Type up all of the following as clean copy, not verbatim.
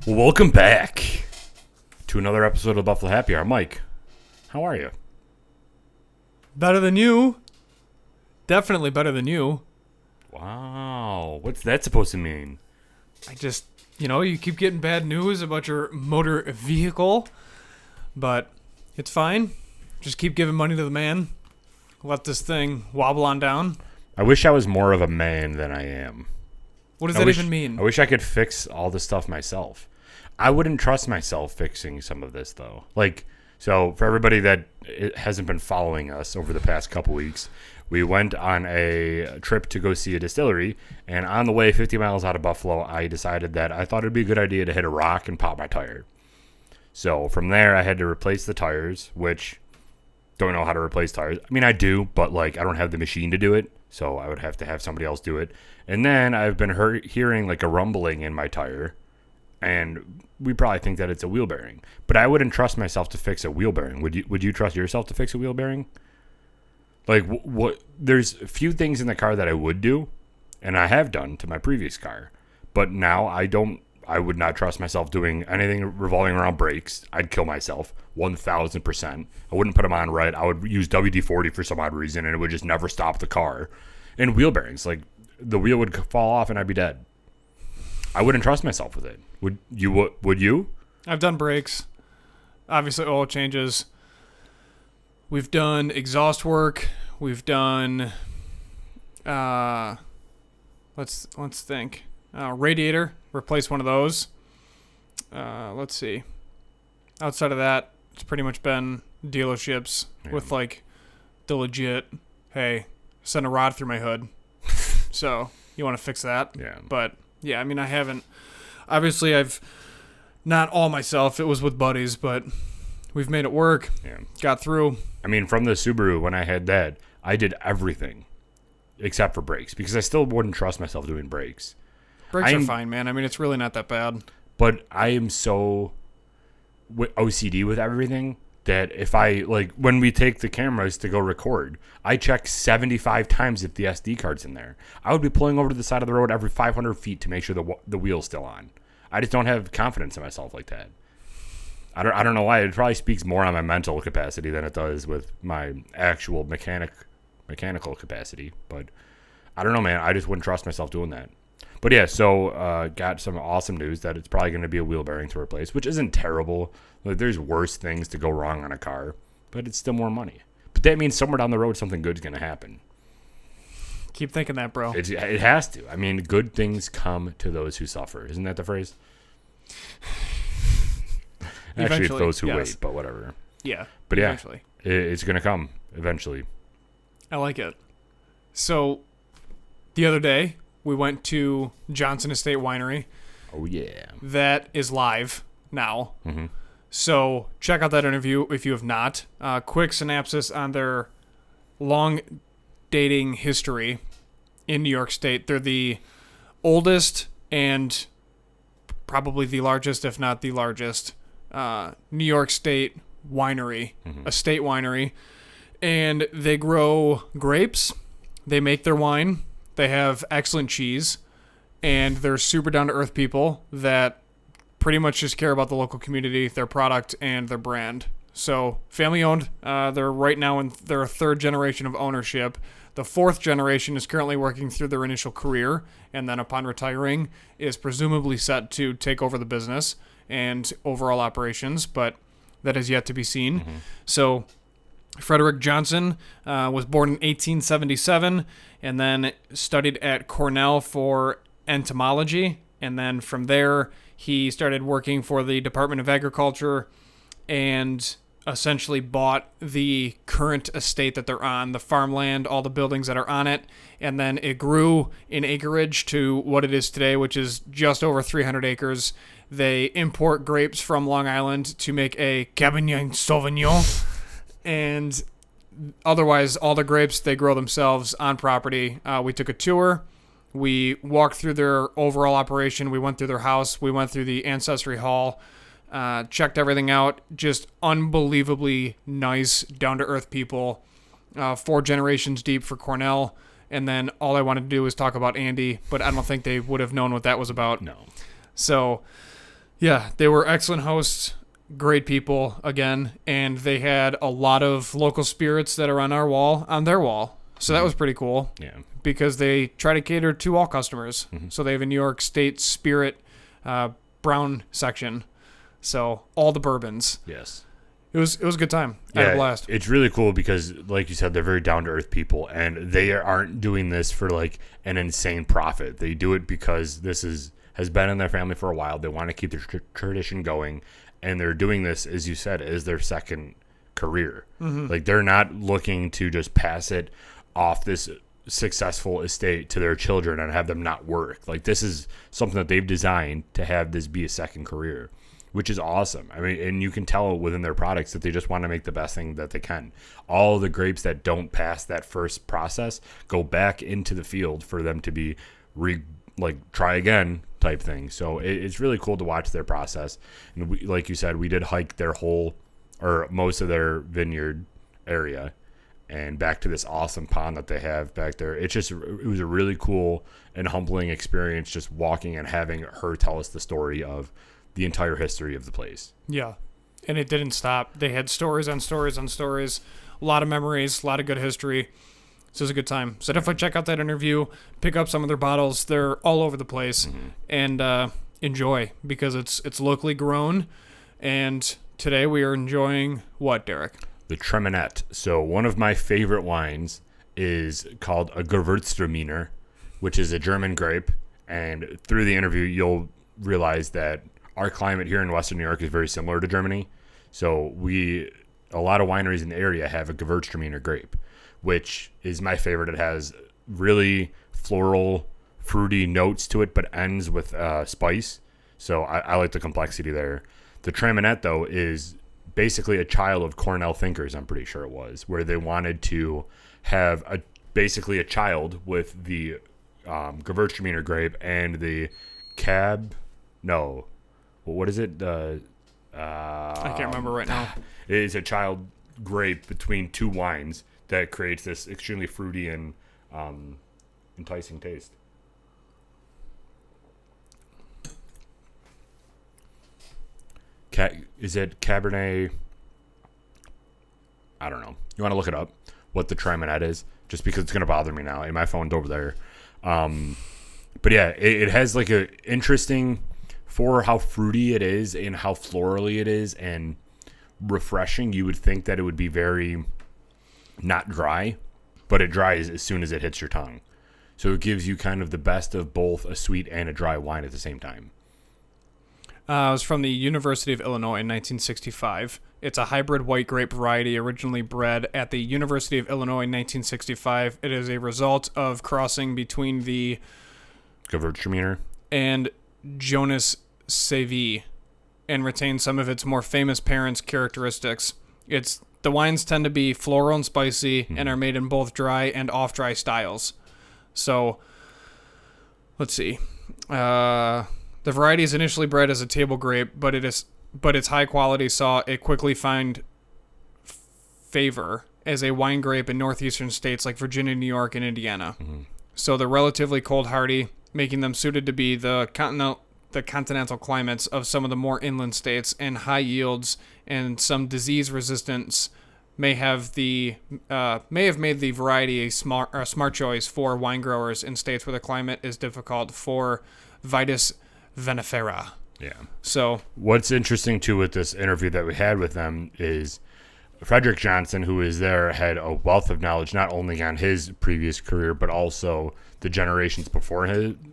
Welcome back to another episode of Buffalo Happy Hour. Mike, how are you? Better than you. Definitely better than you. Wow, what's that supposed to mean? I just, you keep getting bad news about your motor vehicle, but it's fine. Just keep giving money to the man. Let this thing wobble on down. I wish I was more of a man than I am. What does that even mean? I wish I could fix all this stuff myself. I wouldn't trust myself fixing some of this, though. So for everybody that hasn't been following us over the past couple weeks, we went on a trip to go see a distillery, and on the way 50 miles out of Buffalo, I decided that I thought it'd be a good idea to hit a rock and pop my tire. So from there, I had to replace the tires, which don't know how to replace tires. I mean, I do, but I don't have the machine to do it, so I would have to have somebody else do it. And then I've been hearing a rumbling in my tire, and we probably think that it's a wheel bearing. But I wouldn't trust myself to fix a wheel bearing. Would you trust yourself to fix a wheel bearing? What? There's a few things in the car that I would do, and I have done to my previous car. But now I would not trust myself doing anything revolving around brakes. I'd kill myself 1,000%. I wouldn't put them on right. I would use WD-40 for some odd reason, and it would just never stop the car. And wheel bearings, the wheel would fall off and I'd be dead. I wouldn't trust myself with it. Would you? I've done brakes. Obviously, oil changes. We've done exhaust work. We've done, let's think. Radiator. Replace one of those. Let's see. Outside of that, it's pretty much been dealerships with the legit, hey, send a rod through my hood. So you want to fix that? Yeah. But yeah, I mean, I haven't. Obviously, I've not all myself. It was with buddies, but we've made it work. Yeah. Got through. I mean, from the Subaru, when I had that, I did everything except for brakes because I still wouldn't trust myself doing brakes. Brakes are fine, man. I mean, it's really not that bad. But I am so OCD with everything that if when we take the cameras to go record, I check 75 times if the SD card's in there. I would be pulling over to the side of the road every 500 feet to make sure the wheel's still on. I just don't have confidence in myself like that. I don't know why. It probably speaks more on my mental capacity than it does with my actual mechanical capacity. But I don't know, man. I just wouldn't trust myself doing that. But yeah, so got some awesome news that it's probably going to be a wheel bearing to replace, which isn't terrible. There's worse things to go wrong on a car, but it's still more money. But that means somewhere down the road something good's going to happen. Keep thinking that, bro. It has to. I mean, good things come to those who suffer. Isn't that the phrase? Actually, it's those who wait, but whatever. Yeah. But yeah, eventually. It's going to come eventually. I like it. So the other day, we went to Johnson Estate Winery. Oh, yeah. That is live now. Mm-hmm. So check out that interview if you have not. Quick synopsis on their long dating history in New York State. They're the oldest and probably the largest, if not the largest, New York State winery, a state winery. And they grow grapes. They make their wine. They have excellent cheese, and they're super down-to-earth people that pretty much just care about the local community, their product, and their brand. So family-owned. They're right now in their third generation of ownership. The fourth generation is currently working through their initial career, and then upon retiring is presumably set to take over the business and overall operations, but that is yet to be seen. Mm-hmm. So Frederick Johnson was born in 1877 and then studied at Cornell for entomology. And then from there, he started working for the Department of Agriculture and essentially bought the current estate that they're on, the farmland, all the buildings that are on it. And then it grew in acreage to what it is today, which is just over 300 acres. They import grapes from Long Island to make a Cabernet Sauvignon. And otherwise, all the grapes, they grow themselves on property. We took a tour. We walked through their overall operation. We went through their house. We went through the Ancestry Hall. Checked everything out. Just unbelievably nice, down-to-earth people. 4 generations deep for Cornell. And then all I wanted to do was talk about Andy, but I don't think they would have known what that was about. No. So Yeah, they were excellent hosts, great people again, and they had a lot of local spirits that are on their wall. So that was pretty cool Yeah. because they try to cater to all customers. So they have a New York State Spirit brown section. So all the bourbons. Yes. It was a good time. I had a blast. It's really cool because, like you said, they're very down to earth people, and they aren't doing this for like an insane profit. They do it because this has been in their family for a while. They want to keep the tradition going, and they're doing this, as you said, as their second career. Like they're not looking to just pass it off this successful estate to their children and have them not work. Like this is something that they've designed to have this be a second career, which is awesome. I mean, and you can tell within their products that they just want to make the best thing that they can. All the grapes that don't pass that first process go back into the field for them to be try again type thing. So it's really cool to watch their process. And we, like you said, we did hike their most of their vineyard area and back to this awesome pond that they have back there. It was a really cool and humbling experience just walking and having her tell us the story of the entire history of the place. Yeah. And it didn't stop. They had stories on stories on stories, a lot of memories, a lot of good history. So it was a good time. So definitely check out that interview, pick up some of their bottles. They're all over the place, and enjoy because it's locally grown. And today we are enjoying what, Derek? The Treminette. So one of my favorite wines is called a Gewürztraminer, which is a German grape. And through the interview, you'll realize that our climate here in Western New York is very similar to Germany. So a lot of wineries in the area have a Gewürztraminer grape, which is my favorite. It has really floral, fruity notes to it, but ends with spice. So I like the complexity there. The Treminette, though, is basically a child of Cornell thinkers, I'm pretty sure it was, where they wanted to have basically a child with the Gewürztraminer grape and the what is it? I can't remember right now. It is a child grape between two wines that creates this extremely fruity and enticing taste. Is it Cabernet? I don't know. You want to look it up, what the Treminette is, just because it's going to bother me now. And my phone's over there. But yeah, it has like a interesting, for how fruity it is and how florally it is and refreshing. You would think that it would be very not dry, but it dries as soon as it hits your tongue. So it gives you kind of the best of both a sweet and a dry wine at the same time. It was from the University of Illinois in 1965. It's a hybrid white grape variety originally bred at the University of Illinois in 1965. It is a result of crossing between the Gewürztraminer and Jonas Savy and retains some of its more famous parents' characteristics. The wines tend to be floral and spicy and are made in both dry and off-dry styles. So, let's see. The variety is initially bred as a table grape, but its high quality saw it quickly find favor as a wine grape in northeastern states like Virginia, New York, and Indiana. So they're relatively cold hardy, making them suited to be the continental climates of some of the more inland states, and high yields and some disease resistance may have made the variety a smart choice for wine growers in states where the climate is difficult for Vitis vinifera. Yeah. So what's interesting too with this interview that we had with them is Frederick Johnson, who is there, had a wealth of knowledge not only on his previous career but also the generations before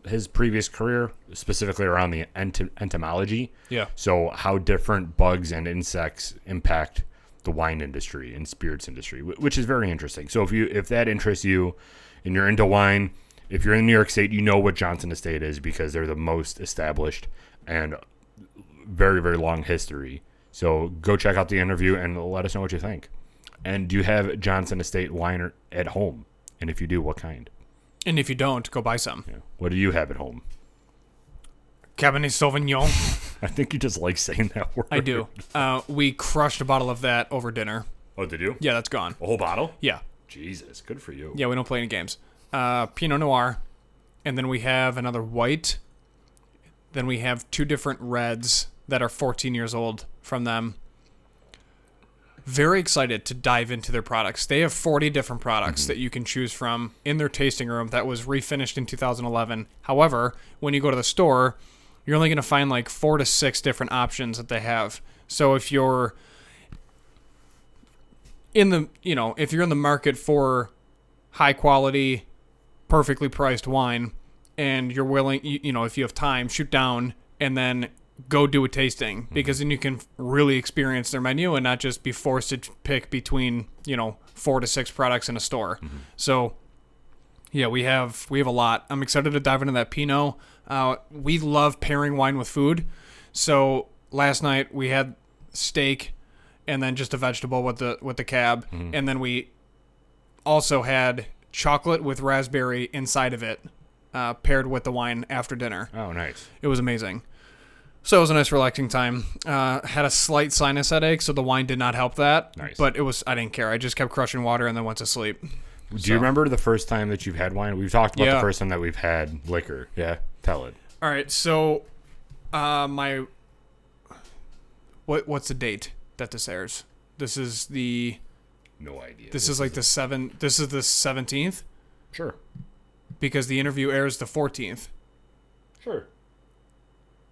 his previous career, specifically around the entomology. Yeah. So how different bugs and insects impact the wine industry and spirits industry, which is very interesting. So if that interests you and you're into wine, if you're in New York State, you know what Johnson Estate is because they're the most established and very, very long history. So go check out the interview and let us know what you think. And do you have Johnson Estate wine at home? And if you do, what kind? And if you don't, go buy some. Yeah. What do you have at home? Cabernet Sauvignon. I think you just like saying that word. I do. We crushed a bottle of that over dinner. Oh, did you? Yeah, that's gone. A whole bottle? Yeah. Jesus, good for you. Yeah, we don't play any games. Pinot Noir. And then we have another white. Then we have two different reds. that are 14 years old from them. Very excited to dive into their products. They have 40 different products that you can choose from in their tasting room that was refinished in 2011. However, when you go to the store, you're only going to find like 4 to 6 different options that they have. So if you're in the, if you're in the market for high quality, perfectly priced wine and you're willing, if you have time, shoot down and then go do a tasting, because then you can really experience their menu and not just be forced to pick between 4 to 6 products in a store. So yeah, we have a lot. I'm excited to dive into that Pinot. We love pairing wine with food. So last night we had steak and then just a vegetable with the cab, and then we also had chocolate with raspberry inside of it, paired with the wine after dinner. Oh, nice. It was amazing. So it was a nice relaxing time. Had a slight sinus headache, so the wine did not help that. Nice. But I didn't care. I just kept crushing water and then went to sleep. Do you remember the first time that you've had wine? We've talked about the first time that we've had liquor. Yeah, tell it. All right, so what's the date that this airs? This is the No idea. This is like the 17th Sure. because the interview airs the 14th. Sure.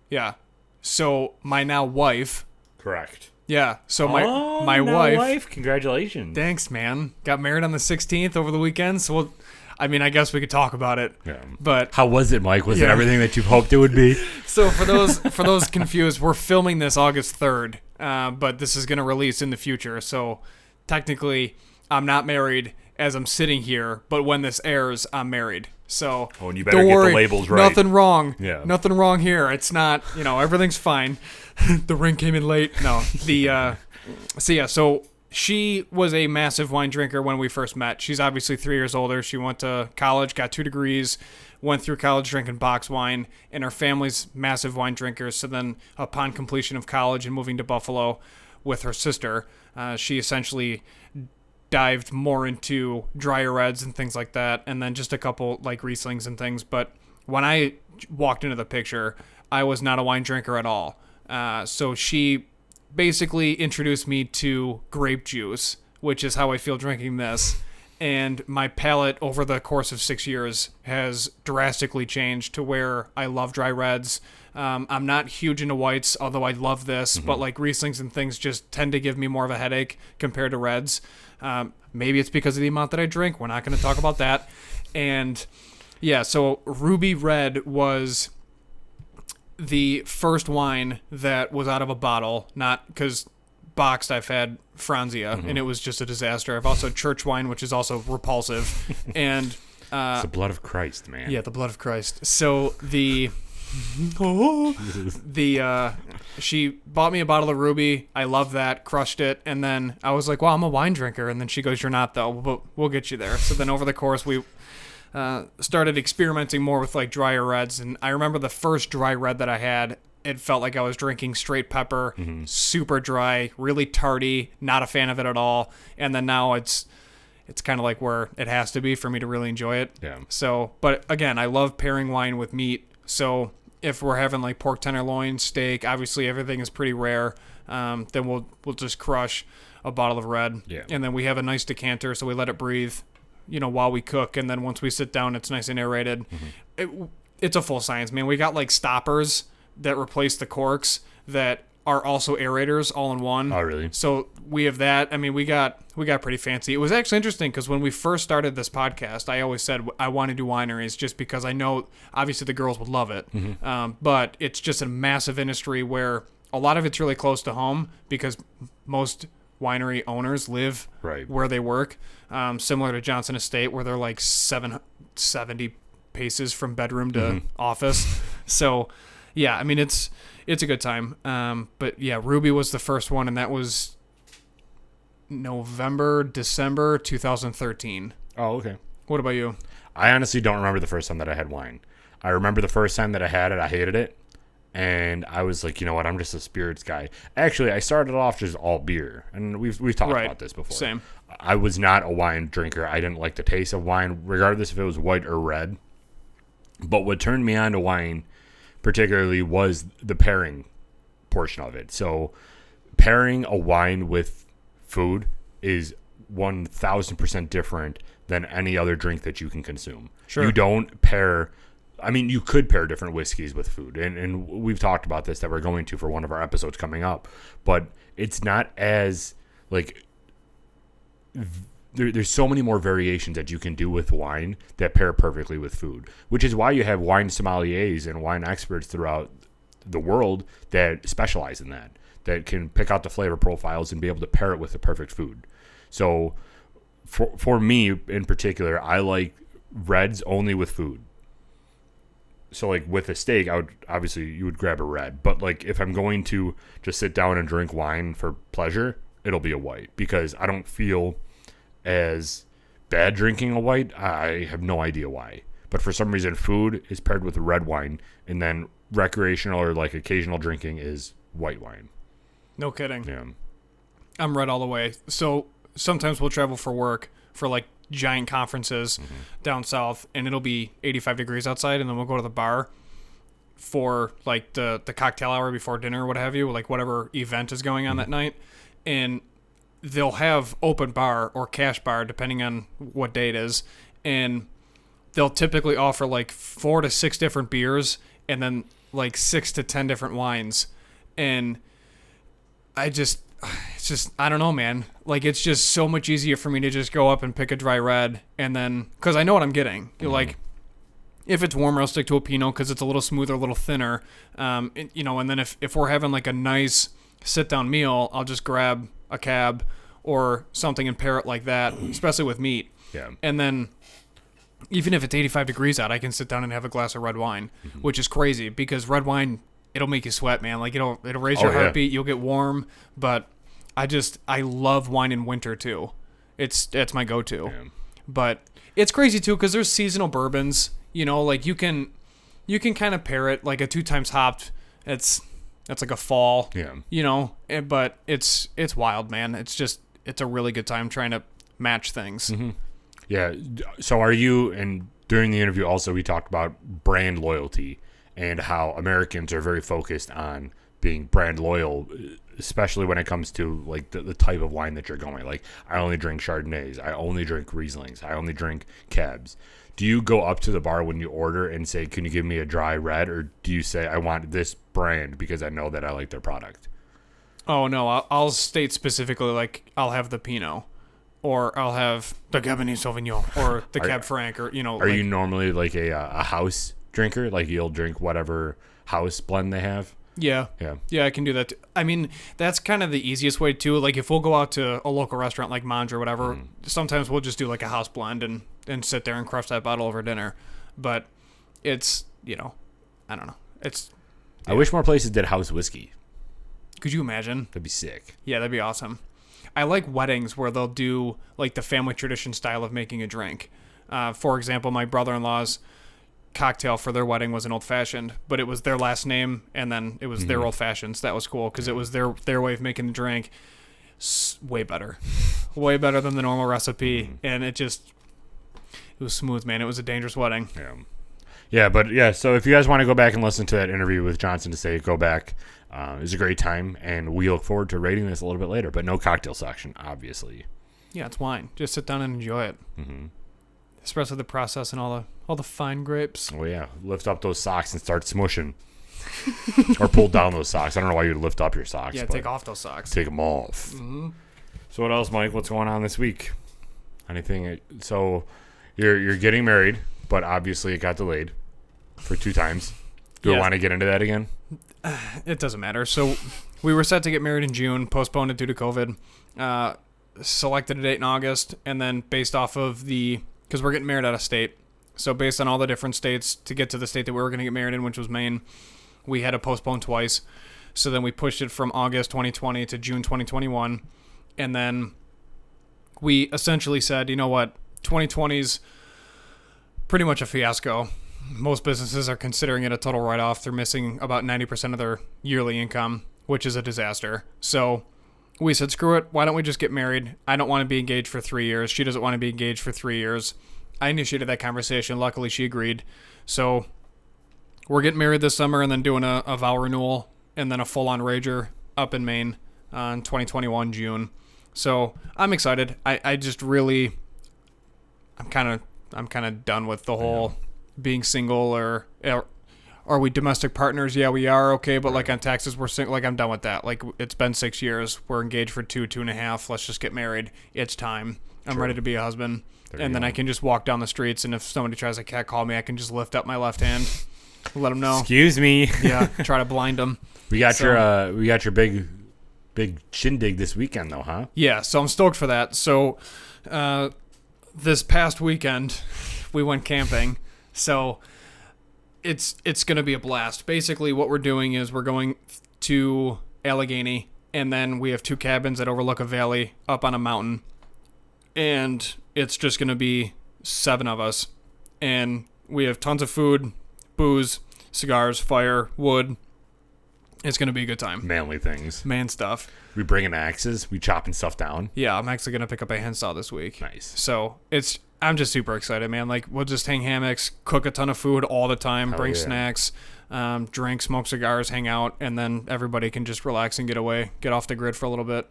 Yeah. So my now wife. Correct. Yeah. So my now wife. Congratulations. Thanks, man. Got married on the 16th over the weekend. So I guess we could talk about it. Yeah. But how was it, Mike? Was it everything that you hoped it would be? So for those confused, we're filming this August 3rd, but this is going to release in the future. So technically, I'm not married as I'm sitting here, but when this airs, I'm married. So and you better don't get worry, the labels right. Nothing wrong. Yeah. Nothing wrong here. It's not, everything's fine. The ring came in late. No. So she was a massive wine drinker when we first met. She's obviously 3 years older. She went to college, got 2 degrees, went through college drinking box wine, and her family's massive wine drinkers. So then upon completion of college and moving to Buffalo with her sister, she essentially dived more into drier reds and things like that, and then just a couple like Rieslings and things. But when I walked into the picture, I was not a wine drinker at all. So she basically introduced me to grape juice, which is how I feel drinking this. And my palate over the course of 6 years has drastically changed to where I love dry reds. I'm not huge into whites, although I love this, but like Rieslings and things just tend to give me more of a headache compared to reds. Maybe it's because of the amount that I drink. We're not going to talk about that. And yeah, so Ruby Red was the first wine that was out of a bottle, not because boxed I've had Franzia, and it was just a disaster. I've also church wine, which is also repulsive. And it's the blood of Christ, man. Yeah, the blood of Christ. So she bought me a bottle of Ruby. I love that, crushed it, and then I was like, well, I'm a wine drinker. And then she goes, you're not, though, but we'll get you there. So then over the course, we started experimenting more with like drier reds. And I remember the first dry red that I had, it felt like I was drinking straight pepper, super dry, really tarty, not a fan of it at all. And then now it's kind of like where it has to be for me to really enjoy it. Yeah. So, but again, I love pairing wine with meat. So if we're having like pork tenderloin, steak, obviously everything is pretty rare. Then we'll just crush a bottle of red. Yeah. And then we have a nice decanter, so we let it breathe, while we cook. And then once we sit down, it's nice and aerated. It's a full science, man. We got like stoppers that replace the corks that are also aerators all in one. Oh, really? So we have that. I mean, we got pretty fancy. It was actually interesting because when we first started this podcast, I always said I want to do wineries just because I know obviously the girls would love it. But it's just a massive industry where a lot of it's really close to home because most winery owners live where they work. Similar to Johnson Estate, where they're like 70 paces from bedroom to office. So yeah, I mean, it's a good time. But yeah, Ruby was the first one, and that was December 2013. Oh, okay. What about you? I honestly don't remember the first time that I had wine. I remember the first time that I had it, I hated it. And I was like, you know what, I'm just a spirits guy. Actually, I started off just all beer. And we've talked about this before. Same. I was not a wine drinker. I didn't like the taste of wine, regardless if it was white or red. But what turned me on to wine particularly was the pairing portion of it. So pairing a wine with food is 1,000% different than any other drink that you can consume. Sure. You don't pair. I mean, you could pair different whiskeys with food, and we've talked about this that we're going to for one of our episodes coming up, but it's not as like there's so many more variations that you can do with wine that pair perfectly with food, which is why you have wine sommeliers and wine experts throughout the world that specialize in that can pick out the flavor profiles and be able to pair it with the perfect food. So for me in particular, I like reds only with food. So like with a steak, I would obviously you would grab a red, but like if I'm going to just sit down and drink wine for pleasure, it'll be a white because I don't feel as bad drinking a white. I have no idea why, but for some reason food is paired with red wine, and then recreational or like occasional drinking is white wine. No kidding. Yeah. I'm red all the way. So sometimes we'll travel for work for like giant conferences down south, and it'll be 85 degrees outside, and then we'll go to the bar for like the cocktail hour before dinner or what have you, like whatever event is going on that night, and they'll have open bar or cash bar depending on what day it is, and they'll typically offer like 4 to 6 different beers and then like 6 to 10 different wines. And it's just, I don't know, man. Like, it's just so much easier for me to just go up and pick a dry red, and then, because I know what I'm getting. You're like, if it's warmer, I'll stick to a Pinot because it's a little smoother, a little thinner. And then if we're having like a nice sit-down meal, I'll just grab a cab or something and pair it like that, especially with meat. Yeah. And then even if it's 85 degrees out, I can sit down and have a glass of red wine, which is crazy because red wine, it'll make you sweat, man. Like it'll raise your heartbeat. You'll get warm, but I love wine in winter too. It's my go-to. Yeah. But it's crazy too because there's seasonal bourbons. Like you can kind of pair it like a 2 times hopped. That's like a fall. Yeah. But it's wild, man. It's a really good time trying to match things. Mm-hmm. Yeah. So are you? And during the interview, also we talked about brand loyalty and how Americans are very focused on being brand loyal, especially when it comes to like the type of wine that you're going. Like, I only drink Chardonnays, I only drink Rieslings, I only drink Cabs. Do you go up to the bar when you order and say, can you give me a dry red? Or do you say, I want this brand because I know that I like their product? Oh, no. I'll state specifically, like, I'll have the Pinot, or I'll have the Cabernet Sauvignon, or the Cab Franc, or, Are you normally like a house drinker? Like, you'll drink whatever house blend they have? Yeah. I can do that too. I mean, that's kind of the easiest way too. Like if we'll go out to a local restaurant like Mange or whatever, sometimes we'll just do like a house blend and sit there and crush that bottle over dinner. But it's, I don't know. I wish more places did house whiskey. Could you imagine? That'd be sick. Yeah, that'd be awesome. I like weddings where they'll do like the family tradition style of making a drink. For example, my brother-in-law's cocktail for their wedding was an old fashioned, but it was their last name and then it was their old fashioned. So that was cool because it was their way of making the drink. Way better than the normal recipe, and it was smooth, man. It was a dangerous wedding. But so if you guys want to go back and listen to that interview with Johnson to say, go back. It was a great time, and we look forward to rating this a little bit later, but no cocktail section, obviously. Yeah, it's wine. Just sit down and enjoy it. Especially the process and all the fine grapes. Oh yeah, lift up those socks and start smushing, or pull down those socks. I don't know why you'd lift up your socks. Yeah, take off those socks. Take them off. So what else, Mike? What's going on this week? Anything? So you're getting married, but obviously it got delayed for 2 times. Do we want to get into that again? It doesn't matter. So we were set to get married in June, postponed it due to COVID. Selected a date in August, and then based off of because we're getting married out of state. So based on all the different states to get to the state that we were going to get married in, which was Maine, we had to postpone twice. So then we pushed it from August 2020 to June 2021. And then we essentially said, you know what, 2020's pretty much a fiasco. Most businesses are considering it a total write-off. They're missing about 90% of their yearly income, which is a disaster. So we said, screw it. Why don't we just get married? I don't want to be engaged for 3 years. She doesn't want to be engaged for 3 years. I initiated that conversation. Luckily, she agreed. So we're getting married this summer and then doing a vow renewal and then a full-on rager up in Maine in 2021 June. So I'm excited. I just really, I'm kind of done with the whole being single or are we domestic partners? Yeah, we are. Okay, but like on taxes, we're single. Like I'm done with that. Like it's been 6 years. We're engaged for 2.5. Let's just get married. It's time. I'm ready to be a husband. And then I can just walk down the streets, and if somebody tries to catcall me, I can just lift up my left hand, let them know. Excuse me. Yeah, try to blind them. We got your big shindig this weekend though, huh? Yeah, so I'm stoked for that. So this past weekend, we went camping. So it's going to be a blast. Basically, what we're doing is we're going to Allegheny, and then we have 2 cabins that overlook a valley up on a mountain. And it's just going to be 7 of us. And we have tons of food, booze, cigars, fire, wood. It's going to be a good time. Manly things. Man stuff. We bringing axes. We chopping stuff down. Yeah, I'm actually going to pick up a handsaw this week. Nice. So I'm just super excited, man. Like, we'll just hang hammocks, cook a ton of food all the time, bring snacks, drink, smoke cigars, hang out, and then everybody can just relax and get away, get off the grid for a little bit.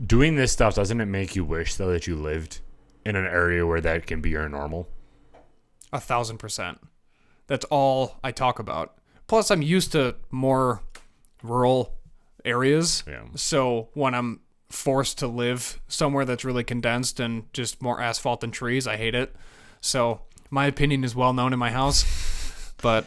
Doing this stuff, doesn't it make you wish, though, that you lived in an area where that can be your normal? 1,000%. That's all I talk about. Plus, I'm used to more rural areas. Yeah. So when I'm forced to live somewhere that's really condensed and just more asphalt than trees, I hate it. So my opinion is well known in my house. But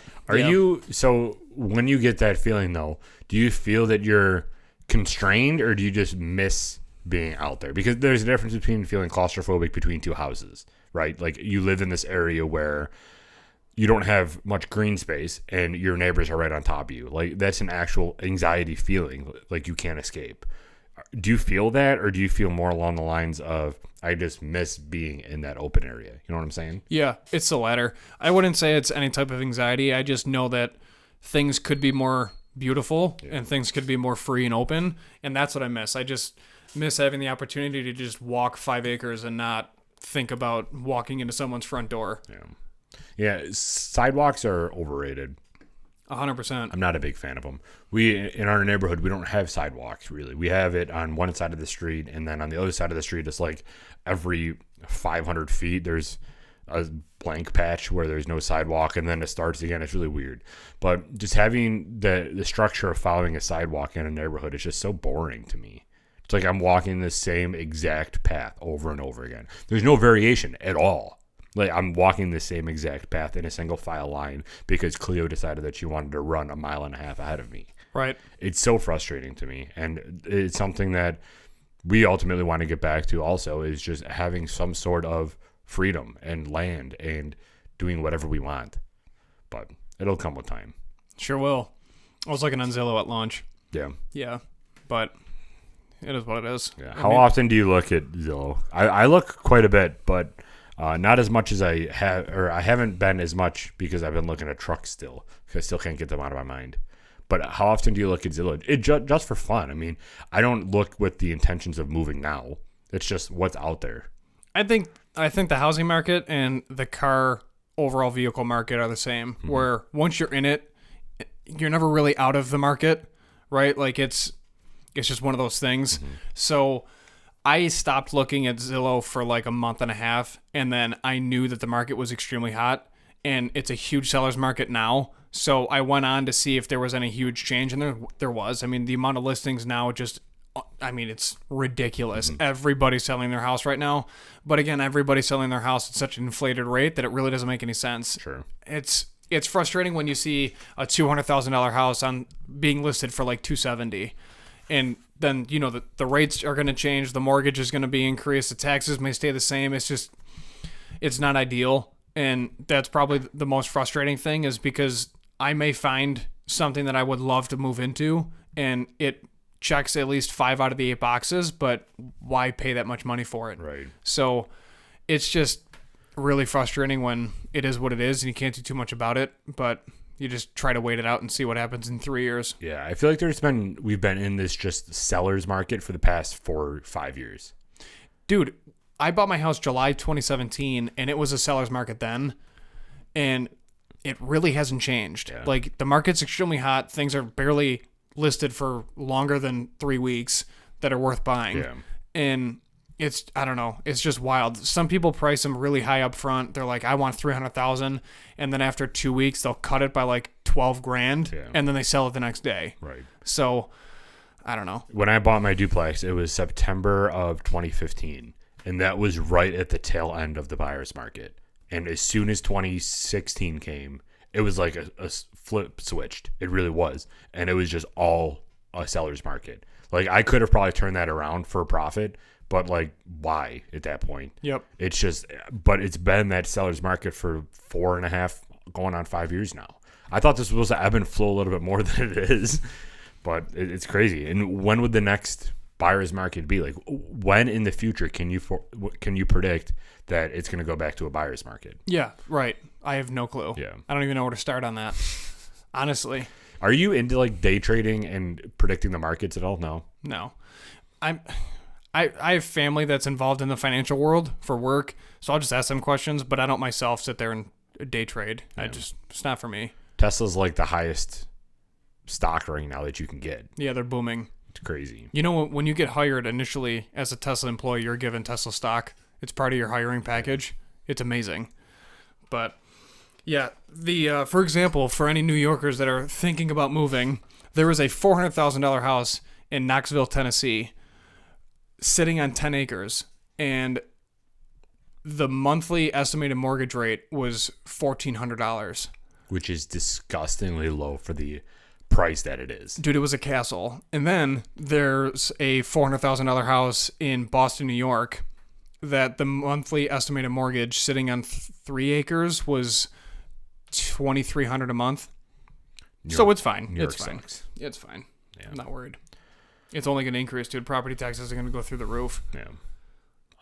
so when you get that feeling, though, do you feel that you're constrained, or do you just miss being out there? Because there's a difference between feeling claustrophobic between 2 houses, right? Like you live in this area where you don't have much green space and your neighbors are right on top of you. Like that's an actual anxiety feeling, like you can't escape. Do you feel that, or do you feel more along the lines of I just miss being in that open area? You know what I'm saying? Yeah, it's the latter. I wouldn't say it's any type of anxiety. I just know that things could be more beautiful and things could be more free and open, and that's what I miss. I just miss having the opportunity to just walk 5 acres and not think about walking into someone's front door. Yeah, sidewalks are overrated. 100%. I'm not a big fan of them. In our neighborhood, we don't have sidewalks really. We have it on one side of the street, and then on the other side of the street, it's like every 500 feet there's a blank patch where there's no sidewalk, and then it starts again. It's really weird. But just having the structure of following a sidewalk in a neighborhood is just so boring to me. It's like I'm walking the same exact path over and over again. There's no variation at all. Like I'm walking the same exact path in a single file line because Cleo decided that she wanted to run 1.5 miles ahead of me. Right. It's so frustrating to me, and it's something that we ultimately want to get back to also, is just having some sort of freedom and land and doing whatever we want. But it'll come with time. Sure will. I was looking on Zillow at launch. Yeah, but it is what it is. Yeah. How often do you look at Zillow? I look quite a bit, but not as much as I have, or I haven't been as much because I've been looking at trucks still. Because I still can't get them out of my mind. But how often do you look at Zillow? Just for fun. I mean, I don't look with the intentions of moving now. It's just what's out there. I think the housing market and the car overall vehicle market are the same. Mm-hmm. Where once you're in it, you're never really out of the market, right? Like it's just one of those things. Mm-hmm. So I stopped looking at Zillow for like a month and a half, and then I knew that the market was extremely hot, and it's a huge seller's market now. So I went on to see if there was any huge change, and there was. I mean, the amount of listings now it's ridiculous. Mm-hmm. Everybody's selling their house right now. But again, everybody's selling their house at such an inflated rate that it really doesn't make any sense. Sure. It's frustrating when you see a $200,000 house being listed for like $270,000. And then, the rates are going to change. The mortgage is going to be increased. The taxes may stay the same. It's not ideal. And that's probably the most frustrating thing, is because I may find something that I would love to move into, and it checks at least 5 out of the 8 boxes, but why pay that much money for it? Right. So it's just really frustrating when it is what it is and you can't do too much about it, but you just try to wait it out and see what happens in 3 years. Yeah, I feel like we've been in this just seller's market for the past 4 or 5 years. Dude, I bought my house July 2017, and it was a seller's market then, and it really hasn't changed. Yeah. Like, the market's extremely hot. Things are barely listed for longer than 3 weeks that are worth buying. Yeah. And it's, I don't know, it's just wild. Some people price them really high up front. They're like, I want 300,000, and then after 2 weeks they'll cut it by like 12 grand, and then they sell it the next day. Right. So I don't know. When I bought my duplex, it was September of 2015, and that was right at the tail end of the buyer's market. And as soon as 2016 came, it was like a flip switched. It really was. And it was just all a seller's market. Like, I could have probably turned that around for a profit, but like, why at that point? Yep. It's just, but it's been that seller's market for 4.5, going on 5 years now. I thought this was to ebb and flow a little bit more than it is, but it's crazy. And when would the next buyer's market be? Like, when in the future can you predict that it's going to go back to a buyer's market? Yeah, right. I have no clue. Yeah. I don't even know where to start on that, honestly. Are you into like day trading and predicting the markets at all? No. I have family that's involved in the financial world for work, so I'll just ask them questions, but I don't myself sit there and day trade. Yeah. It's not for me. Tesla's like the highest stock right now that you can get. Yeah, they're booming. It's crazy. You know, when you get hired initially as a Tesla employee, you're given Tesla stock. It's part of your hiring package. It's amazing. But yeah, for example, for any New Yorkers that are thinking about moving, there is a $400,000 house in Knoxville, Tennessee, sitting on 10 acres, and the monthly estimated mortgage rate was $1,400. Which is disgustingly low for the price that it is. Dude, it was a castle. And then there's a $400,000 house in Boston, New York, that the monthly estimated mortgage sitting on 3 acres was $2,300 a month. So it's fine. New York It's fine. sucks. It's fine. Yeah. I'm not worried. It's only going to increase, dude. Property taxes are going to go through the roof. Yeah.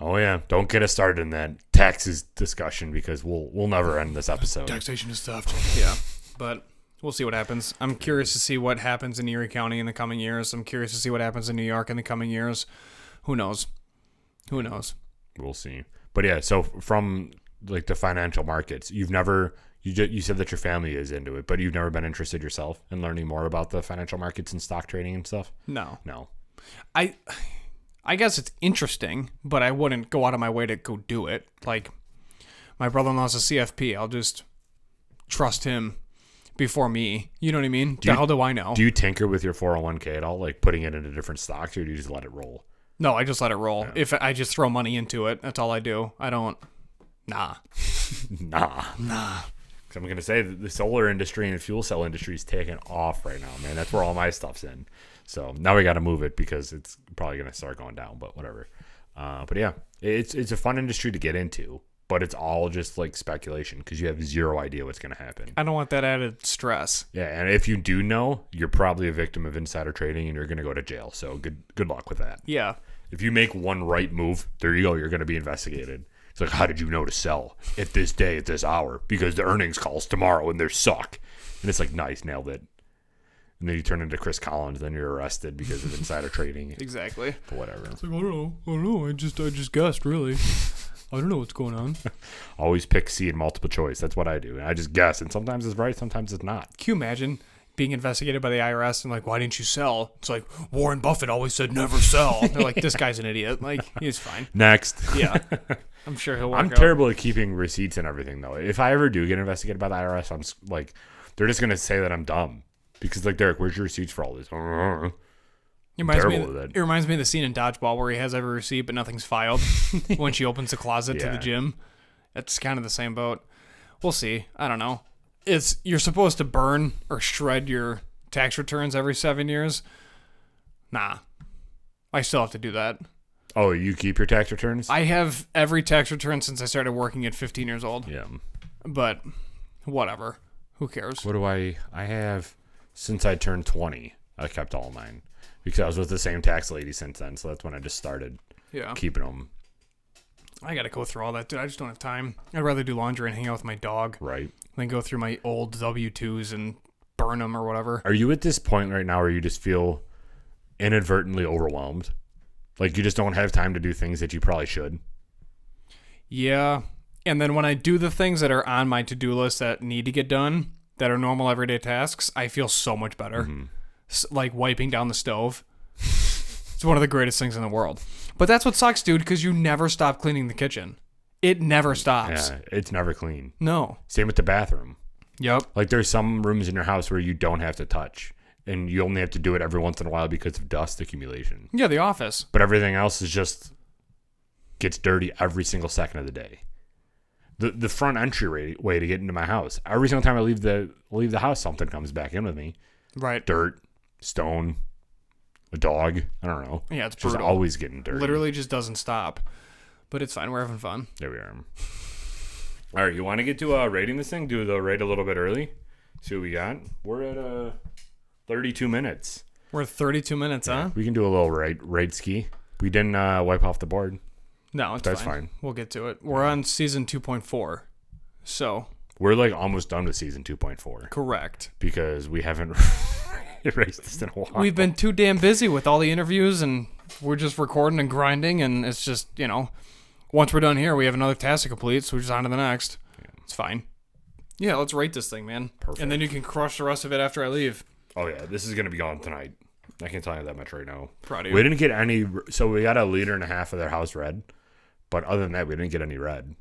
Oh yeah. Don't get us started in that taxes discussion, because we'll never end this episode. Taxation is tough. Yeah. But we'll see what happens. I'm curious to see what happens in Erie County in the coming years. I'm curious to see what happens in New York in the coming years. Who knows? We'll see. But yeah, so from like the financial markets, you said that your family is into it, but you've never been interested yourself in learning more about the financial markets and stock trading and stuff? No. No. I guess it's interesting, but I wouldn't go out of my way to go do it. Like, my brother-in-law's a CFP. I'll just trust him before me. You know what I mean? The hell do I know? Do you tinker with your 401k at all, like putting it into different stocks, or do you just let it roll? No, I just let it roll. Yeah. If I just throw money into it, that's all I do. I don't. Nah. Nah. 'Cause I'm going to say that the solar industry and the fuel cell industry is taking off right now, man. That's where all my stuff's in. So now we got to move it because it's probably going to start going down, but whatever. But yeah, it's a fun industry to get into, but it's all just like speculation because you have zero idea what's going to happen. I don't want that added stress. Yeah, and if you do know, you're probably a victim of insider trading and you're going to go to jail. So good luck with that. Yeah. If you make one right move, there you go. You're going to be investigated. It's like, how did you know to sell at this day, at this hour? Because the earnings call's tomorrow and they suck. And it's like, nice, nailed it. And then you turn into Chris Collins, then you're arrested because of insider trading. Exactly. But whatever. It's like, I don't know. I just guessed, really. I don't know what's going on. Always pick C in multiple choice. That's what I do. And I just guess. And sometimes it's right, sometimes it's not. Can you imagine being investigated by the IRS and like, why didn't you sell? It's like, Warren Buffett always said never sell. They're like, this guy's an idiot. Like, he's fine. Next. Yeah. I'm sure he'll work I'm out. terrible at keeping receipts and everything, though. If I ever do get investigated by the IRS, I'm like, they're just going to say that I'm dumb. Because, like, Derek, where's your receipts for all this? It reminds terrible with that. It reminds me of the scene in Dodgeball where he has every receipt but nothing's filed when she opens the closet to the Yeah. gym. It's kind of the same boat. We'll see. I don't know. You're supposed to burn or shred your tax returns every 7 years. Nah. I still have to do that. Oh, you keep your tax returns? I have every tax return since I started working at 15 years old. Yeah. But whatever. Who cares? What do I have since I turned 20? I kept all mine because I was with the same tax lady since then. So that's when I just started Yeah. keeping them. I got to go through all that, dude. I just don't have time. I'd rather do laundry and hang out with my dog Right. than go through my old W-2s and burn them or whatever. Are you at this point right now where you just feel inadvertently overwhelmed? Like you just don't have time to do things that you probably should? Yeah. And then when I do the things that are on my to-do list that need to get done, that are normal everyday tasks, I feel so much better. Mm-hmm. like wiping down the stove. It's one of the greatest things in the world. But that's what sucks, dude, because you never stop cleaning the kitchen. It never stops. Yeah, it's never clean. No. Same with the bathroom. Yep. Like there's some rooms in your house where you don't have to touch, and you only have to do it every once in a while because of dust accumulation. Yeah, the office. But everything else is just gets dirty every single second of the day. The front entryway way to get into my house. Every single time I leave the house, something comes back in with me. Right. Dirt, stone, a dog. I don't know. Yeah, it's just brutal. always getting dirty. Literally just doesn't stop. But it's fine. We're having fun. There we are. All right, you want to get to rating this thing? Do the rate a little bit early. See what we got. We're at 32 minutes. We're at 32 minutes, huh? We can do a little rate ski. We didn't wipe off the board. No, it's That's fine. fine. We'll get to it. We're on season 2.4. So. We're like almost done with season 2.4. Correct. Because we haven't erased this in a while. We've been too damn busy with all the interviews, and we're just recording and grinding, and it's just, once we're done here, we have another task to complete, so we're just on to the next. Yeah. It's fine. Yeah, let's rate this thing, man. Perfect. And then you can crush the rest of it after I leave. Oh, yeah. This is going to be gone tonight. I can tell you that much right now. Proud of you. We didn't get any. So we got 1.5 liters of their house red. But other than that, we didn't get any red.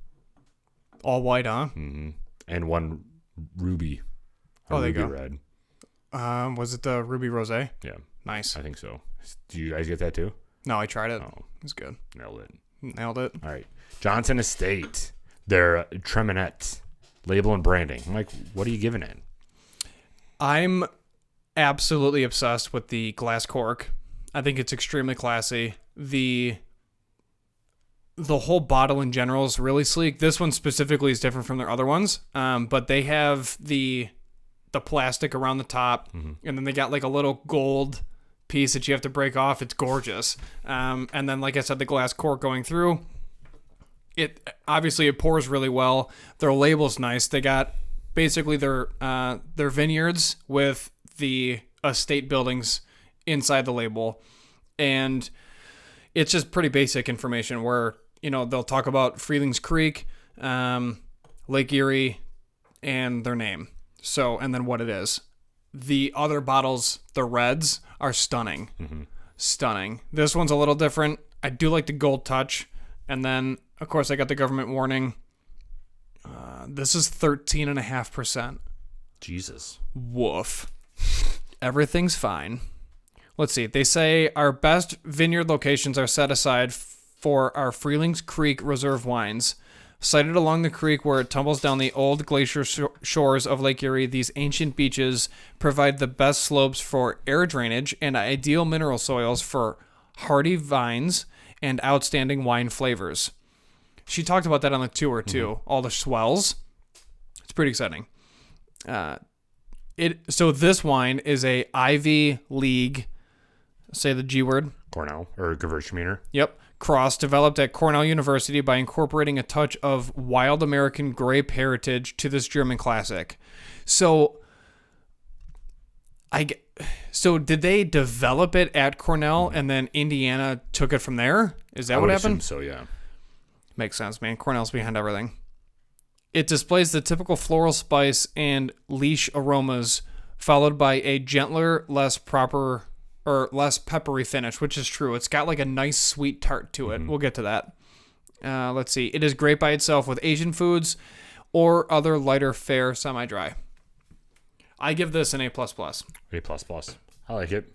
All white, huh? Mm-hmm. And one ruby. Oh, there you go. Red. Was it the Ruby Rosé? Yeah. Nice. I think so. Do you guys get that too? No, I tried it. Oh. It's good. Nailed it. All right. Johnson Estate. Their Treminette. Label and branding. I'm like, what are you giving it? I'm absolutely obsessed with the glass cork. I think it's extremely classy. The whole bottle in general is really sleek. This one specifically is different from their other ones, but they have the plastic around the top, and then they got like a little gold piece that you have to break off. It's gorgeous. And then, like I said, the glass cork going through. It obviously it pours really well. Their label's nice. They got basically their vineyards with the estate buildings inside the label, and it's just pretty basic information where they'll talk about Freelings Creek, Lake Erie, and their name. So, and then what it is. The other bottles, the reds, are stunning. Mm-hmm. Stunning. This one's a little different. I do like the gold touch. And then, of course, I got the government warning. This is 13.5%. Jesus. Woof. Everything's fine. Let's see. They say our best vineyard locations are set aside for our Freelings Creek Reserve wines. Sited along the creek where it tumbles down the old glacier shores of Lake Erie, these ancient beaches provide the best slopes for air drainage and ideal mineral soils for hardy vines and outstanding wine flavors. She talked about that on the tour too. All the swells. It's pretty exciting. So this wine is a Ivy League, say the G word. Cornell or Gewürztraminer. Yep. Cross developed at Cornell University by incorporating a touch of wild American grape heritage to this German classic. So did they develop it at Cornell and then Indiana took it from there? Is that what happened? So yeah. Makes sense, man. Cornell's behind everything. It displays the typical floral spice and leash aromas, followed by a gentler, less peppery finish, which is true. It's got like a nice sweet tart to it. We'll get to that. Let's see. It is great by itself with Asian foods or other lighter fare semi-dry. I give this an A++. A++. I like it.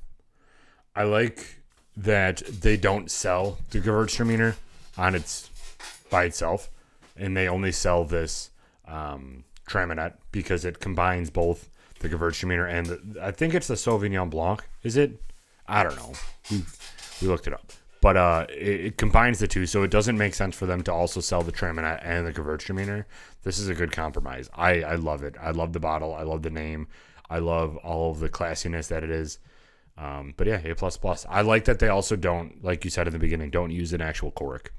I like that they don't sell the Gewürztraminer by itself, and they only sell this Treminette because it combines both the Gewürztraminer and I think it's the Sauvignon Blanc. Is it? I don't know. We looked it up. But it combines the two, so it doesn't make sense for them to also sell the Treminette and the Gewürztraminer. This is a good compromise. I love it. I love the bottle. I love the name. I love all of the classiness that it is. But yeah, A++. I like that they also don't, like you said in the beginning, don't use an actual cork.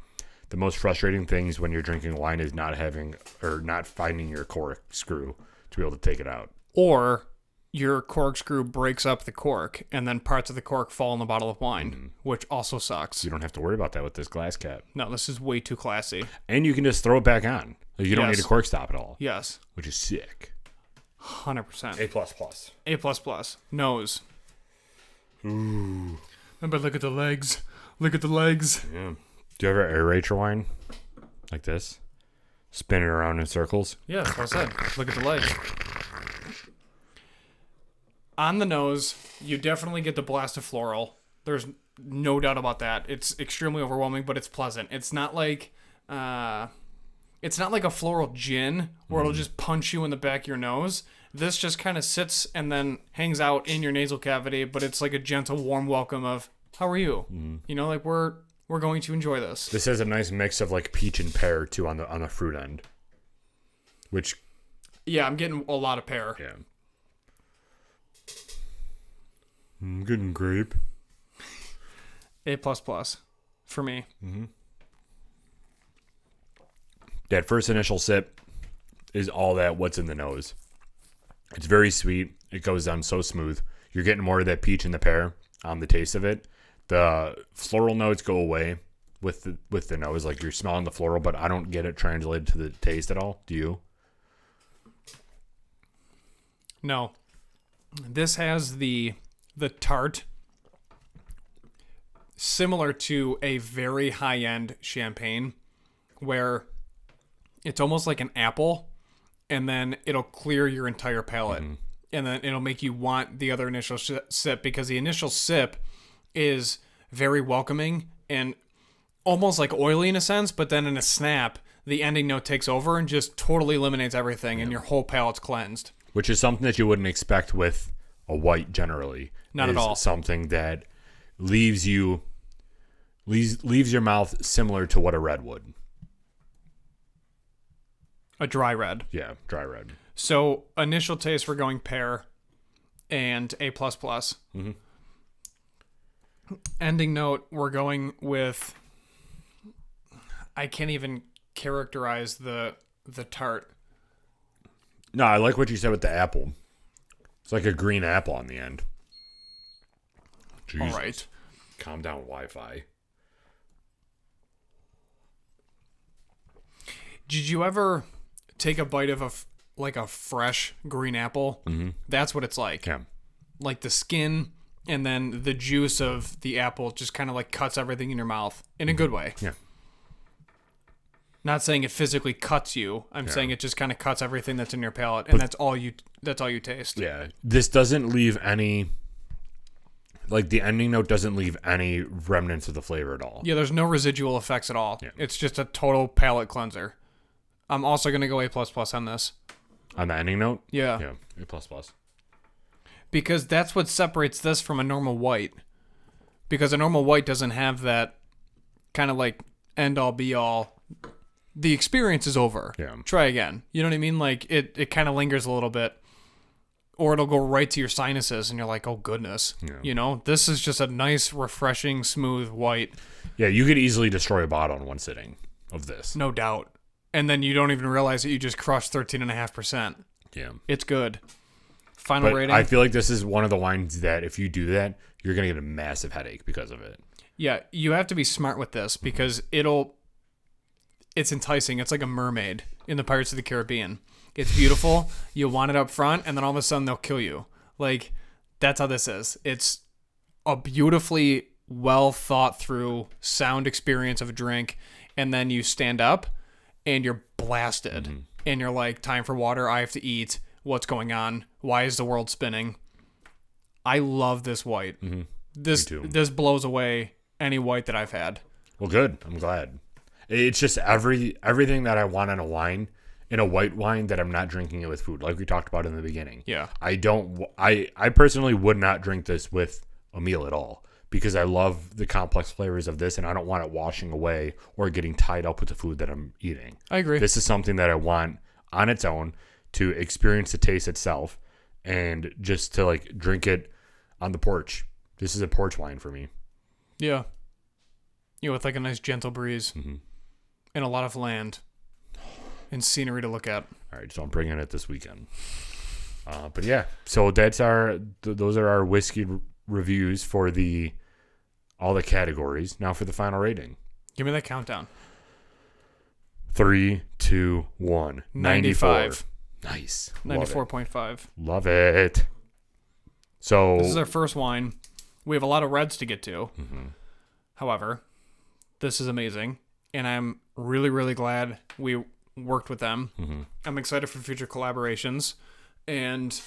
The most frustrating things when you're drinking wine is not finding your cork screw to be able to take it out. Or your corkscrew breaks up the cork, and then parts of the cork fall in the bottle of wine, which also sucks. You don't have to worry about that with this glass cap. No, this is way too classy. And you can just throw it back on. Like, you don't need a cork stop at all. Yes. Which is sick. 100%. A++. A++. Nose. Ooh. But look at the legs. Look at the legs. Yeah. Do you ever aerate your wine like this? Spin it around in circles? Yeah, that's what I said. Look at the legs. On the nose, you definitely get the blast of floral. There's no doubt about that. It's extremely overwhelming, but it's pleasant. It's not like a floral gin where it'll just punch you in the back of your nose. This just kind of sits and then hangs out in your nasal cavity, but it's like a gentle, warm welcome of, how are you? You know, like we're going to enjoy this. This has a nice mix of like peach and pear too on the fruit end. Which Yeah, I'm getting a lot of pear. yeah. I'm getting grape. A++ for me. That first initial sip is all that what's in the nose. It's very sweet. It goes down so smooth. You're getting more of that peach and the pear on the taste of it. The floral notes go away with the nose. Like you're smelling the floral, but I don't get it translated to the taste at all. Do you? No. This has the tart similar to a very high-end champagne where it's almost like an apple and then it'll clear your entire palate. And then it'll make you want the other initial sip because the initial sip is very welcoming and almost like oily in a sense, but then in a snap, the ending note takes over and just totally eliminates everything and your whole palate's cleansed. Which is something that you wouldn't expect with a white generally. Not at all. Something that leaves your mouth similar to what a red would. A dry red. Yeah, dry red. So initial taste, we're going pear and A++. Ending note, we're going with, I can't even characterize the tart. No, I like what you said with the apple. It's like a green apple on the end. Jesus. All right. Calm down, Wi-Fi. Did you ever take a bite of a fresh green apple? That's what it's like. Yeah. Like the skin and then the juice of the apple just kind of like cuts everything in your mouth in a good way. Yeah. Not saying it physically cuts you. I'm saying it just kind of cuts everything that's in your palate, and that's all you taste. Yeah. This doesn't leave any, like the ending note doesn't leave any remnants of the flavor at all. Yeah, there's no residual effects at all. Yeah. It's just a total palate cleanser. I'm also going to go A++ on this. On the ending note? Yeah. Yeah. A++. Because that's what separates this from a normal white. Because a normal white doesn't have that kind of like end all be all. The experience is over. Yeah. Try again. You know what I mean? Like it kind of lingers a little bit. Or it'll go right to your sinuses and you're like, oh goodness. Yeah. You know, this is just a nice, refreshing, smooth white. Yeah, you could easily destroy a bottle in one sitting of this. No doubt. And then you don't even realize that you just crushed 13.5%. Yeah. It's good. Final But rating. I feel like this is one of the wines that if you do that, you're going to get a massive headache because of it. Yeah, you have to be smart with this because it's enticing. It's like a mermaid in the Pirates of the Caribbean. It's beautiful. You want it up front, and then all of a sudden they'll kill you. Like, that's how this is. It's a beautifully well thought through sound experience of a drink, and then you stand up and you're blasted. And you're like, time for water. I have to eat. What's going on? Why is the world spinning? I love this white. This Me too. this blows away any white that I've had. Well, good. I'm glad. It's just everything that I want in a wine, in a white wine that I'm not drinking it with food, like we talked about in the beginning. Yeah. I personally would not drink this with a meal at all because I love the complex flavors of this and I don't want it washing away or getting tied up with the food that I'm eating. I agree. This is something that I want on its own to experience the taste itself and just to like drink it on the porch. This is a porch wine for me. Yeah. With like a nice gentle breeze and a lot of land and scenery to look at. All right, so I'm bringing it this weekend. But yeah, so that's those are our whiskey reviews for all the categories. Now for the final rating. Give me that countdown. 3, 2, 1. 95. Nice. 94.5. Love it. So This is our first wine. We have a lot of reds to get to. However, this is amazing, and I'm really, really glad we worked with them. I'm excited for future collaborations, and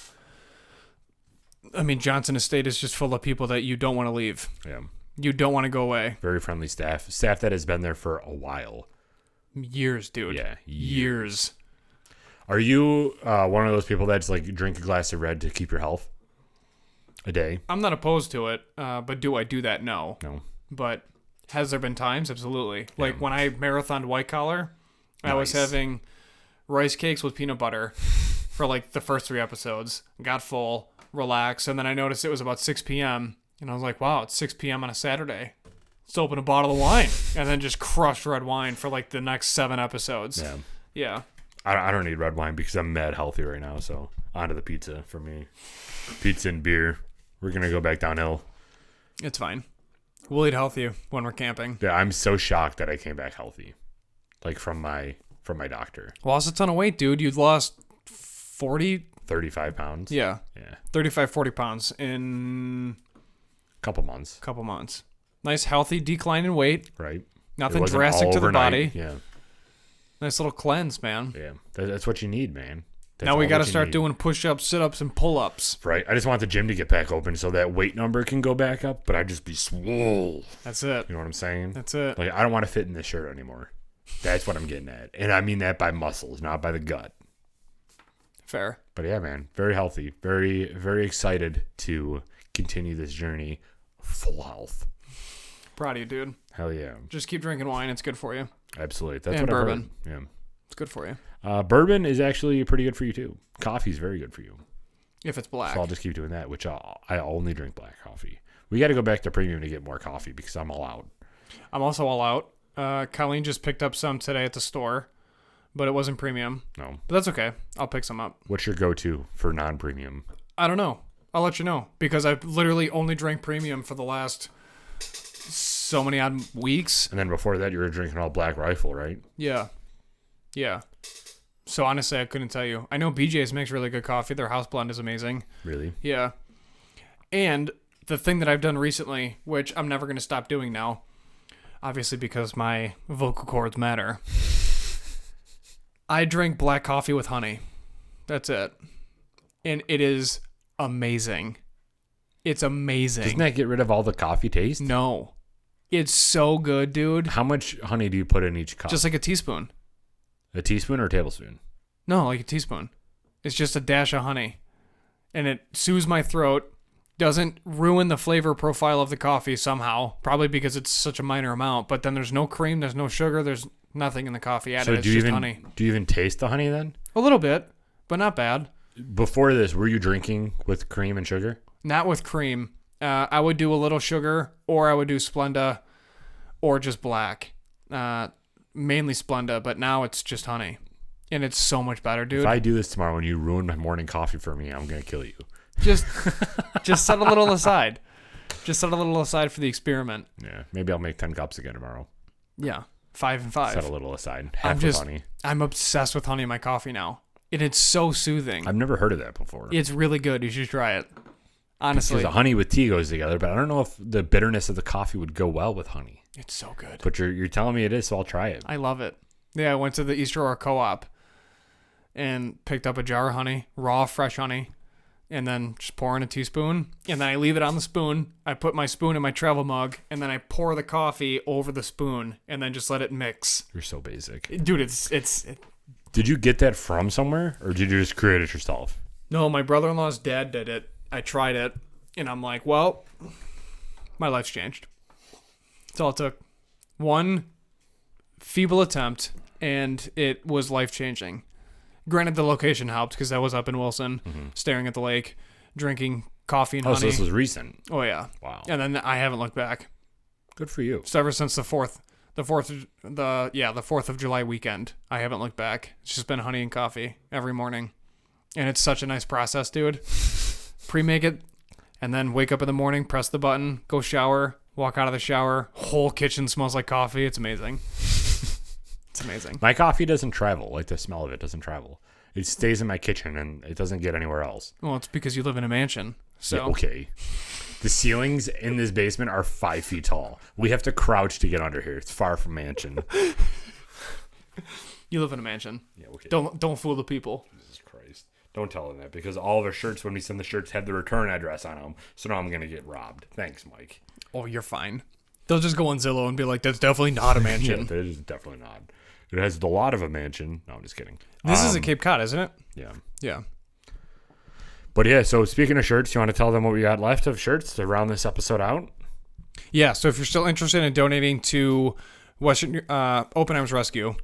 I mean, Johnson Estate is just full of people that you don't want to leave. Yeah. You don't want to go away. Very friendly staff. Staff that has been there for a while. Years, dude. Yeah. Years. Are you one of those people that's like drink a glass of red to keep your health a day? I'm not opposed to it, but do I do that? No. No. But has there been times? Absolutely. Like when I marathoned White Collar, I was having rice cakes with peanut butter for like the first 3 episodes. Got full, relaxed, and then I noticed it was about 6 p.m. and I was like, wow, it's 6 p.m. on a Saturday. Let's open a bottle of wine. And then just crushed red wine for like the next 7 episodes. Yeah. Yeah. I don't need red wine because I'm mad healthy right now. So on to the pizza for me. Pizza and beer. We're going to go back downhill. It's fine. We'll eat healthy when we're camping. Yeah, I'm so shocked that I came back healthy. Like from my doctor. Lost a ton of weight, dude. You'd lost 35 pounds. Yeah. Yeah. 35, 40 pounds in Couple months. a couple months. Nice, healthy decline in weight. Right. Nothing It wasn't drastic all to the overnight. body. Yeah. Nice little cleanse, man. Yeah. That's what you need, man. That's Now we all got to what you start need. doing push-ups, sit-ups, and pull-ups. Right. I just want the gym to get back open so that weight number can go back up, but I'd just be swole. That's it. You know what I'm saying? That's it. Like, I don't want to fit in this shirt anymore. That's what I'm getting at. And I mean that by muscles, not by the gut. Fair. But yeah, man, very healthy. Very, very excited to continue this journey. Full health. Proud of you, dude. Hell yeah. Just keep drinking wine. It's good for you. Absolutely. That's And what bourbon. I've heard. It's good for you. Yeah. Bourbon is actually pretty good for you too. Coffee's very good for you. If it's black. So I'll just keep doing that, which I only drink black coffee. We got to go back to premium to get more coffee because I'm all out. I'm also all out. Colleen just picked up some today at the store, but it wasn't premium. No. But that's okay. I'll pick some up. What's your go-to for non-premium? I don't know. I'll let you know because I've literally only drank premium for the last so many odd weeks. And then before that, you were drinking all Black Rifle, right? Yeah. Yeah. So honestly, I couldn't tell you. I know BJ's makes really good coffee. Their house blend is amazing. Really? Yeah. And the thing that I've done recently, which I'm never going to stop doing now, obviously because my vocal cords matter, I drink black coffee with honey. That's it. And it is amazing. It's amazing. Doesn't that get rid of all the coffee taste? No. It's so good, dude. How much honey do you put in each cup? Just like a teaspoon. A teaspoon or a tablespoon? No, like a teaspoon. It's just a dash of honey. And it soothes my throat. Doesn't ruin the flavor profile of the coffee somehow. Probably because it's such a minor amount. But then there's no cream, there's no sugar, there's nothing in the coffee added. So It's just honey. do you even taste the honey then? A little bit, but not bad. Before this, were you drinking with cream and sugar? Not with cream. I would do a little sugar, or I would do Splenda, or just black. Mainly Splenda, but now it's just honey. And it's so much better, dude. If I do this tomorrow and you ruin my morning coffee for me, I'm going to kill you. Just set a little aside. Just set a little aside for the experiment. Yeah, maybe I'll make 10 cups again tomorrow. Yeah, 5 and 5. Set a little aside. Half with honey. I'm obsessed with honey in my coffee now. And it's so soothing. I've never heard of that before. It's really good. You should try it. Honestly. Because the honey with tea goes together, but I don't know if the bitterness of the coffee would go well with honey. It's so good. But you're telling me it is, so I'll try it. I love it. Yeah, I went to the East Aurora Co-op and picked up a jar of honey, raw, fresh honey, and then just pour in a teaspoon. And then I leave it on the spoon. I put my spoon in my travel mug, and then I pour the coffee over the spoon, and then just let it mix. You're so basic. Dude, Did you get that from somewhere, or did you just create it yourself? No, my brother-in-law's dad did it. I tried it, and I'm like, well, my life's changed. That's all it took. One feeble attempt, and it was life-changing. Granted, the location helped because I was up in Wilson, staring at the lake, drinking coffee and honey. Oh, so this was recent. Oh, yeah. Wow. And then I haven't looked back. Good for you. So ever since the 4th of July weekend, I haven't looked back. It's just been honey and coffee every morning. And it's such a nice process, dude. Pre-make it, and then wake up in the morning, press the button, go shower, walk out of the shower. Whole kitchen smells like coffee. It's amazing. It's amazing. My coffee doesn't travel. Like the smell of it doesn't travel. It stays in my kitchen and it doesn't get anywhere else. Well, it's because you live in a mansion. So Yeah, okay. The ceilings in this basement are 5 feet tall. We have to crouch to get under here. It's far from mansion. you live in a mansion. Yeah, okay. Don't fool the people. Jesus Christ. Don't tell them that because all of our shirts, when we send the shirts, have the return address on them. So now I'm going to get robbed. Thanks, Mike. Oh, you're fine. They'll just go on Zillow and be like, "That's definitely not a Yeah, mansion." that is definitely not. It has the lot of a mansion. No, I'm just kidding. This is a Cape Cod, isn't it? Yeah. Yeah. But yeah, so speaking of shirts, you want to tell them what we got left of shirts to round this episode out? Yeah, so if you're still interested in donating to Western Open Arms Rescue,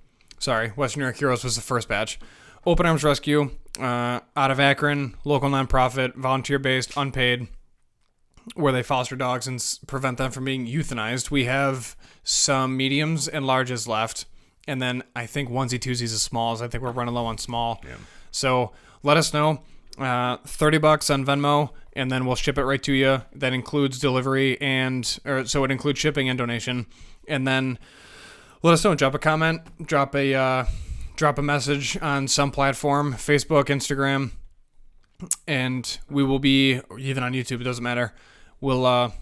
Western New York Heroes was the first batch. Open Arms Rescue, out of Akron, local nonprofit, volunteer-based, unpaid, where they foster dogs and prevent them from being euthanized. We have some mediums and larges left, and then I think onesie-twosies of smalls. I think we're running low on small. Yeah. So let us know. $30 on Venmo, and then we'll ship it right to you. That includes delivery so it includes shipping and donation. And then let us know. Drop a comment. Drop a message on some platform, Facebook, Instagram, and we will be even on YouTube. It doesn't matter. We'll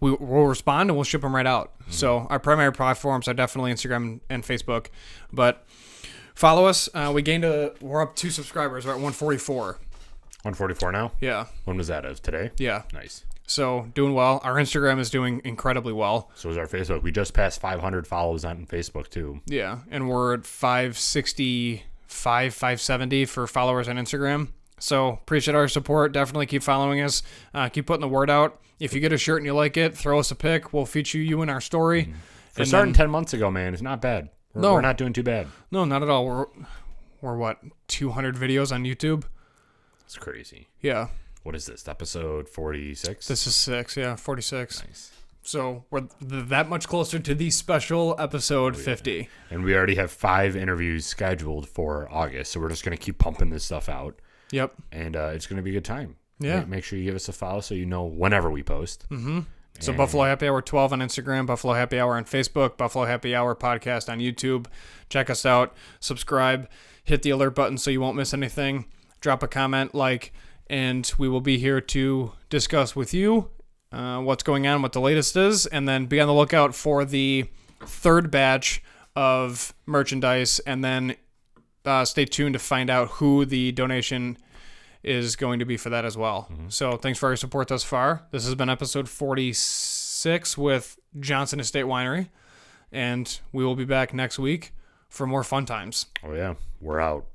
respond and we'll ship them right out. Mm-hmm. So our primary platforms are definitely Instagram and Facebook, but follow us. We're up 2 subscribers. We're at 144. 144 now? Yeah. When was that of? Today? Yeah. Nice. So doing well. Our Instagram is doing incredibly well. So is our Facebook. We just passed 500 follows on Facebook too. Yeah. And we're at 565, 570 for followers on Instagram. So appreciate our support. Definitely keep following us. Keep putting the word out. If you get a shirt and you like it, throw us a pic. We'll feature you in our story. Mm-hmm. For starting 10 months ago, man, it's not bad. We're not doing too bad. No, not at all. We're what, 200 videos on YouTube? It's crazy. Yeah. What is this? Episode 46? This is 6. Yeah, 46. Nice. So we're that much closer to the special episode 50. And we already have 5 interviews scheduled for August. So we're just going to keep pumping this stuff out. Yep. And it's going to be a good time. Yeah. Make sure you give us a follow so you know whenever we post. Mm-hmm. So Buffalo Happy Hour 12 on Instagram, Buffalo Happy Hour on Facebook, Buffalo Happy Hour podcast on YouTube. Check us out. Subscribe. Hit the alert button so you won't miss anything. Drop a comment, and we will be here to discuss with you what's going on, what the latest is, and then be on the lookout for the 3rd batch of merchandise, and then stay tuned to find out who the donation is going to be for that as well. Mm-hmm. So thanks for your support thus far. This has been episode 46 with Johnson Estate Winery, and we will be back next week for more fun times. Oh, yeah. We're out.